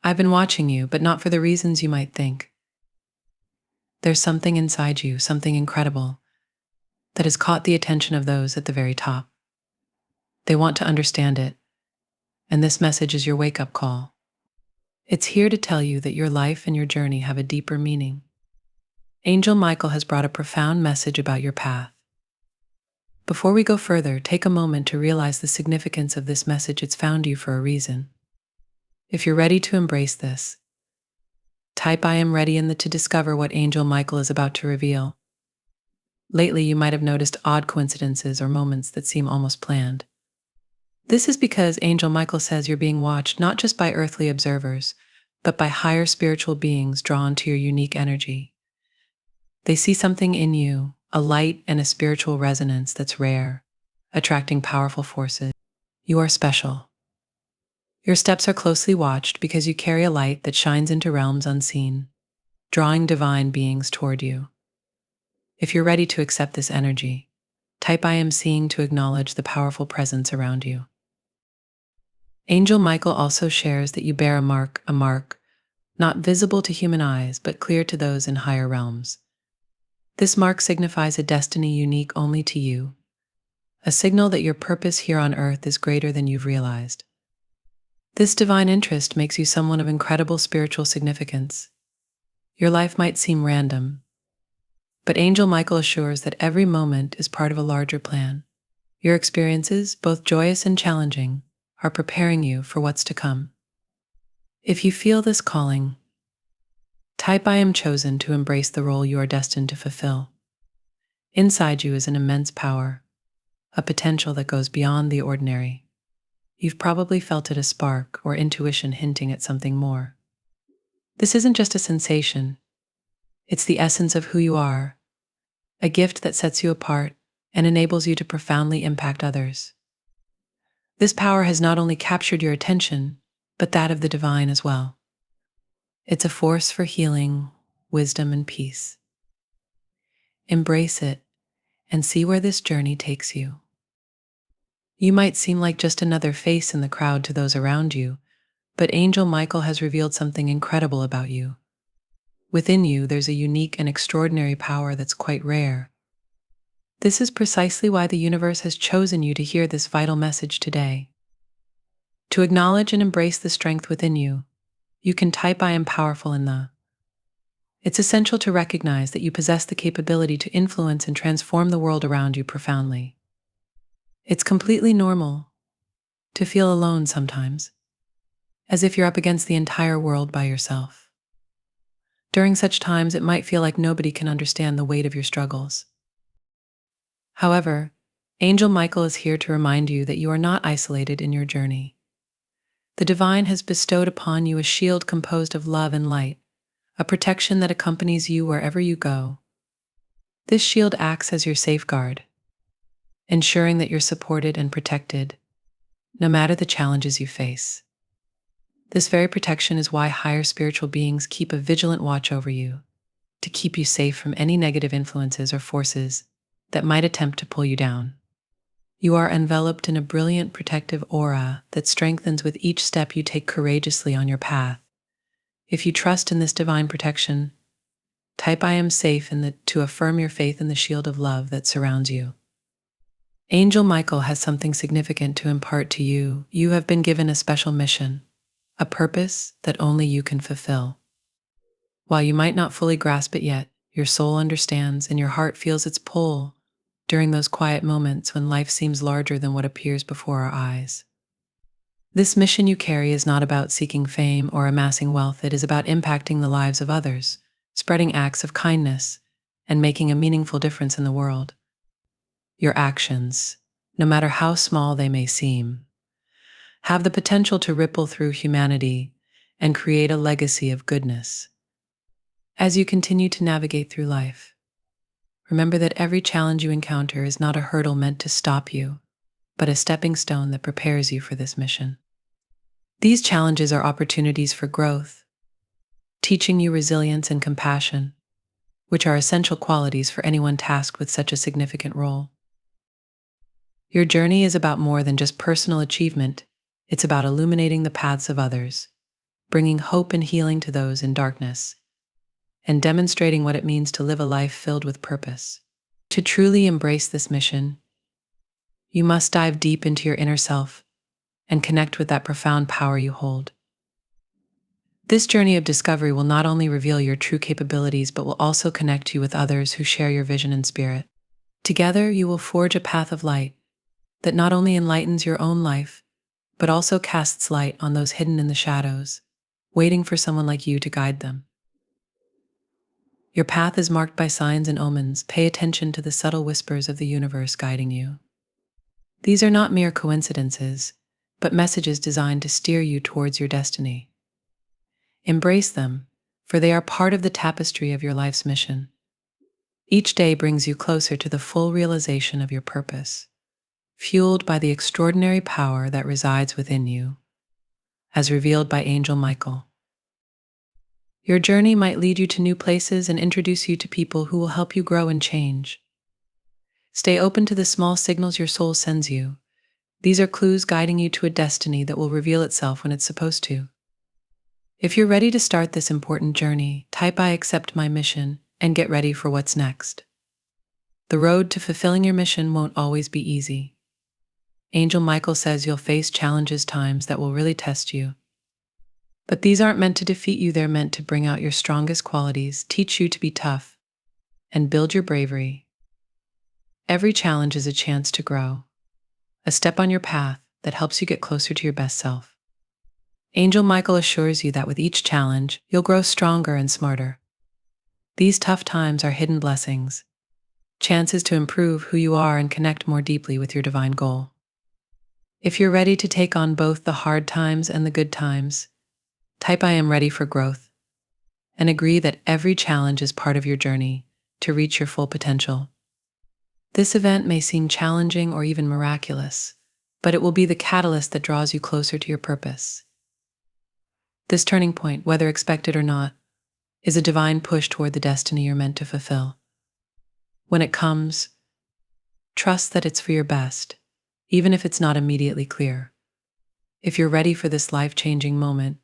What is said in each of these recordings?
I've been watching you, but not for the reasons you might think. There's something inside you, something incredible, that has caught the attention of those at the very top. They want to understand it, and this message is your wake-up call. It's here to tell you that your life and your journey have a deeper meaning. Angel Michael has brought a profound message about your path. Before we go further, take a moment to realize the significance of this message. It's found you for a reason. If you're ready to embrace this, type "I am ready" to discover what Angel Michael is about to reveal. Lately, you might have noticed odd coincidences or moments that seem almost planned. This is because Angel Michael says you're being watched not just by earthly observers, but by higher spiritual beings drawn to your unique energy. They see something in you, a light and a spiritual resonance that's rare, attracting powerful forces. You are special. Your steps are closely watched because you carry a light that shines into realms unseen, drawing divine beings toward you. If you're ready to accept this energy, type "I am seeing" to acknowledge the powerful presence around you. Angel Michael also shares that you bear a mark not visible to human eyes, but clear to those in higher realms. This mark signifies a destiny unique only to you, a signal that your purpose here on earth is greater than you've realized. This divine interest makes you someone of incredible spiritual significance. Your life might seem random, but Angel Michael assures that every moment is part of a larger plan. Your experiences, both joyous and challenging, are preparing you for what's to come. If you feel this calling, type "I am chosen" to embrace the role you are destined to fulfill. Inside you is an immense power, a potential that goes beyond the ordinary. You've probably felt it, a spark or intuition hinting at something more. This isn't just a sensation, it's the essence of who you are, a gift that sets you apart and enables you to profoundly impact others. This power has not only captured your attention, but that of the divine as well. It's a force for healing, wisdom, and peace. Embrace it and see where this journey takes you. You might seem like just another face in the crowd to those around you, but Angel Michael has revealed something incredible about you. Within you, there's a unique and extraordinary power that's quite rare. This is precisely why the universe has chosen you to hear this vital message today. To acknowledge and embrace the strength within you, you can type "I am powerful" It's essential to recognize that you possess the capability to influence and transform the world around you profoundly. It's completely normal to feel alone sometimes, as if you're up against the entire world by yourself. During such times, it might feel like nobody can understand the weight of your struggles. However, Angel Michael is here to remind you that you are not isolated in your journey. The divine has bestowed upon you a shield composed of love and light, a protection that accompanies you wherever you go. This shield acts as your safeguard, ensuring that you're supported and protected, no matter the challenges you face. This very protection is why higher spiritual beings keep a vigilant watch over you, to keep you safe from any negative influences or forces that might attempt to pull you down. You are enveloped in a brilliant protective aura that strengthens with each step you take courageously on your path. If you trust in this divine protection, type "I am safe" to affirm your faith in the shield of love that surrounds you. Angel Michael has something significant to impart to you. You have been given a special mission, a purpose that only you can fulfill. While you might not fully grasp it yet, your soul understands and your heart feels its pull during those quiet moments when life seems larger than what appears before our eyes. This mission you carry is not about seeking fame or amassing wealth. It is about impacting the lives of others, spreading acts of kindness, and making a meaningful difference in the world. Your actions, no matter how small they may seem, have the potential to ripple through humanity and create a legacy of goodness. As you continue to navigate through life, remember that every challenge you encounter is not a hurdle meant to stop you, but a stepping stone that prepares you for this mission. These challenges are opportunities for growth, teaching you resilience and compassion, which are essential qualities for anyone tasked with such a significant role. Your journey is about more than just personal achievement. It's about illuminating the paths of others, bringing hope and healing to those in darkness, and demonstrating what it means to live a life filled with purpose. To truly embrace this mission, you must dive deep into your inner self and connect with that profound power you hold. This journey of discovery will not only reveal your true capabilities, but will also connect you with others who share your vision and spirit. Together, you will forge a path of light that not only enlightens your own life, but also casts light on those hidden in the shadows, waiting for someone like you to guide them. Your path is marked by signs and omens. Pay attention to the subtle whispers of the universe guiding you. These are not mere coincidences, but messages designed to steer you towards your destiny. Embrace them, for they are part of the tapestry of your life's mission. Each day brings you closer to the full realization of your purpose, fueled by the extraordinary power that resides within you, as revealed by Angel Michael. Your journey might lead you to new places and introduce you to people who will help you grow and change. Stay open to the small signals your soul sends you. These are clues guiding you to a destiny that will reveal itself when it's supposed to. If you're ready to start this important journey, type "I accept my mission" and get ready for what's next. The road to fulfilling your mission won't always be easy. Angel Michael says you'll face challenges, times that will really test you. But these aren't meant to defeat you, they're meant to bring out your strongest qualities, teach you to be tough, and build your bravery. Every challenge is a chance to grow, a step on your path that helps you get closer to your best self. Angel Michael assures you that with each challenge, you'll grow stronger and smarter. These tough times are hidden blessings, chances to improve who you are and connect more deeply with your divine goal. If you're ready to take on both the hard times and the good times, type "I am ready for growth" and agree that every challenge is part of your journey to reach your full potential. This event may seem challenging or even miraculous, but it will be the catalyst that draws you closer to your purpose. This turning point, whether expected or not, is a divine push toward the destiny you're meant to fulfill. When it comes, trust that it's for your best, even if it's not immediately clear. If you're ready for this life-changing moment,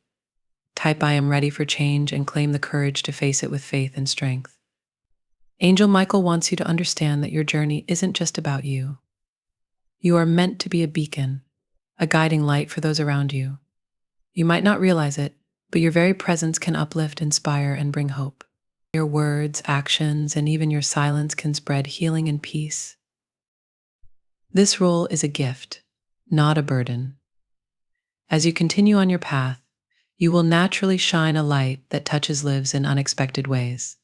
type "I am ready for change" and claim the courage to face it with faith and strength. Angel Michael wants you to understand that your journey isn't just about you. You are meant to be a beacon, a guiding light for those around you. You might not realize it, but your very presence can uplift, inspire, and bring hope. Your words, actions, and even your silence can spread healing and peace. This role is a gift, not a burden. As you continue on your path, you will naturally shine a light that touches lives in unexpected ways.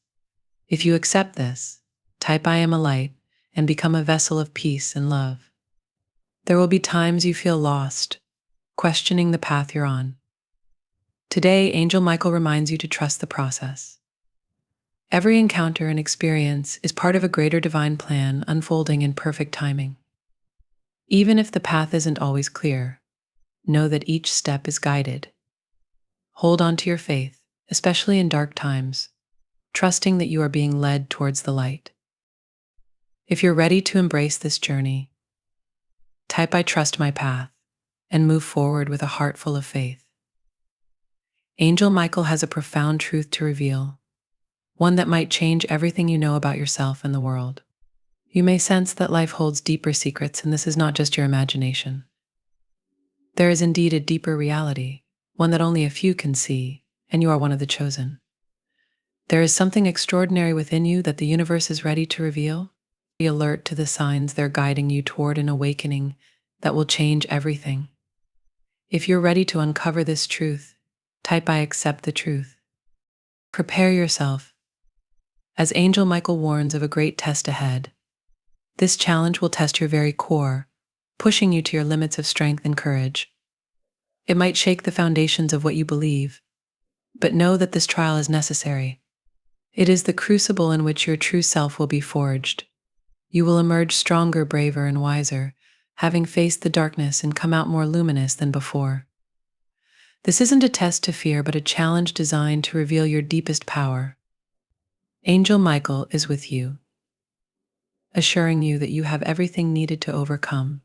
If you accept this, type "I am a light" and become a vessel of peace and love. There will be times you feel lost, questioning the path you're on. Today, Angel Michael reminds you to trust the process. Every encounter and experience is part of a greater divine plan unfolding in perfect timing. Even if the path isn't always clear, know that each step is guided. Hold on to your faith, especially in dark times, trusting that you are being led towards the light. If you're ready to embrace this journey, type "I trust my path" and move forward with a heart full of faith. Angel Michael has a profound truth to reveal, one that might change everything you know about yourself and the world. You may sense that life holds deeper secrets, and this is not just your imagination. There is indeed a deeper reality, one that only a few can see, and you are one of the chosen. There is something extraordinary within you that the universe is ready to reveal. Be alert to the signs they're guiding you toward an awakening that will change everything. If you're ready to uncover this truth, type "I accept the truth." Prepare yourself, as Angel Michael warns of a great test ahead. This challenge will test your very core, pushing you to your limits of strength and courage. It might shake the foundations of what you believe, but know that this trial is necessary. It is the crucible in which your true self will be forged. You will emerge stronger, braver, and wiser, having faced the darkness and come out more luminous than before. This isn't a test to fear, but a challenge designed to reveal your deepest power. Angel Michael is with you, assuring you that you have everything needed to overcome.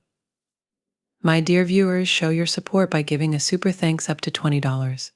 My dear viewers, show your support by giving a super thanks up to $20.